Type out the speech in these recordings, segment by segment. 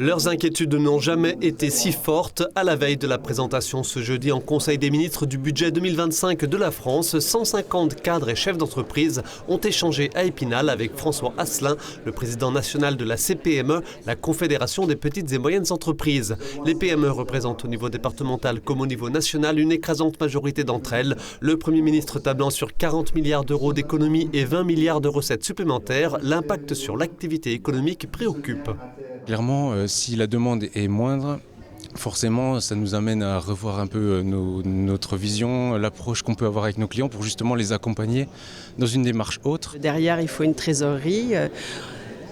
Leurs inquiétudes n'ont jamais été si fortes. À la veille de la présentation ce jeudi en Conseil des ministres du budget 2025 de la France, 150 cadres et chefs d'entreprise ont échangé à Épinal avec François Asselin, le président national de la CPME, la Confédération des petites et moyennes entreprises. Les PME représentent au niveau départemental comme au niveau national une écrasante majorité d'entre elles. Le Premier ministre tablant sur 40 milliards d'euros d'économies et 20 milliards de recettes supplémentaires, l'impact sur l'activité économique préoccupe. Clairement, si la demande est moindre, forcément, ça nous amène à revoir un peu notre vision, l'approche qu'on peut avoir avec nos clients pour justement les accompagner dans une démarche autre. Derrière, il faut une trésorerie.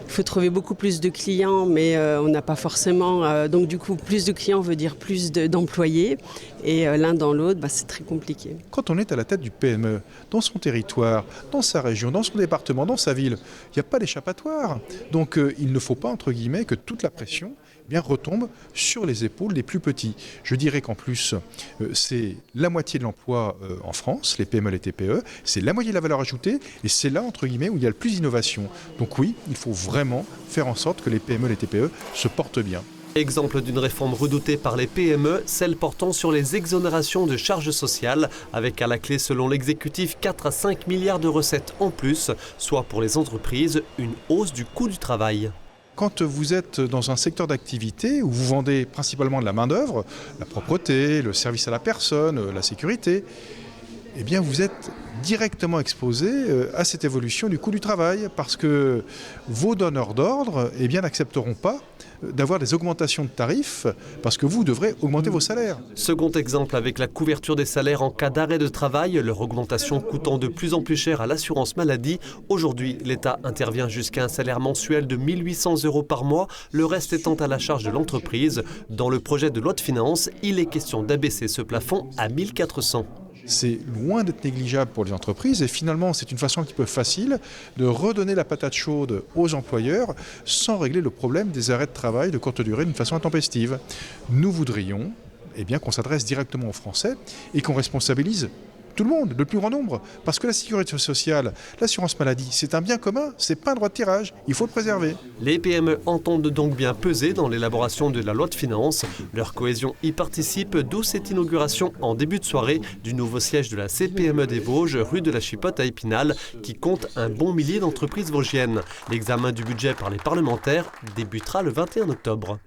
Il faut trouver beaucoup plus de clients, mais on n'a pas forcément... donc du coup, plus de clients veut dire plus d'employés. Et l'un dans l'autre, c'est très compliqué. Quand on est à la tête du PME, dans son territoire, dans sa région, dans son département, dans sa ville, il n'y a pas d'échappatoire. Donc il ne faut pas, entre guillemets, que toute la pression retombe sur les épaules des plus petits. Je dirais qu'en plus, c'est la moitié de l'emploi en France, les PME et les TPE, c'est la moitié de la valeur ajoutée, et c'est là, entre guillemets, où il y a le plus d'innovation. Donc oui, il faut vraiment faire en sorte que les PME et les TPE se portent bien. Exemple d'une réforme redoutée par les PME, celle portant sur les exonérations de charges sociales, avec à la clé, selon l'exécutif, 4 à 5 milliards de recettes en plus, soit pour les entreprises, une hausse du coût du travail. Quand vous êtes dans un secteur d'activité où vous vendez principalement de la main-d'œuvre, la propreté, le service à la personne, la sécurité, eh bien vous êtes directement exposé à cette évolution du coût du travail parce que vos donneurs d'ordre n'accepteront pas d'avoir des augmentations de tarifs parce que vous devrez augmenter vos salaires. Second exemple avec la couverture des salaires en cas d'arrêt de travail, leur augmentation coûtant de plus en plus cher à l'assurance maladie. Aujourd'hui, l'État intervient jusqu'à un salaire mensuel de 1 800 € par mois, le reste étant à la charge de l'entreprise. Dans le projet de loi de finances, il est question d'abaisser ce plafond à 1 400 €. C'est loin d'être négligeable pour les entreprises et finalement c'est une façon un petit peu facile de redonner la patate chaude aux employeurs sans régler le problème des arrêts de travail de courte durée d'une façon intempestive. Nous voudrions qu'on s'adresse directement aux Français et qu'on responsabilise tout le monde, le plus grand nombre. Parce que la sécurité sociale, l'assurance maladie, c'est un bien commun, c'est pas un droit de tirage, il faut le préserver. Les PME entendent donc bien peser dans l'élaboration de la loi de finances. Leur cohésion y participe, d'où cette inauguration en début de soirée du nouveau siège de la CPME des Vosges, rue de la Chipote à Épinal, qui compte un bon millier d'entreprises vosgiennes. L'examen du budget par les parlementaires débutera le 21 octobre.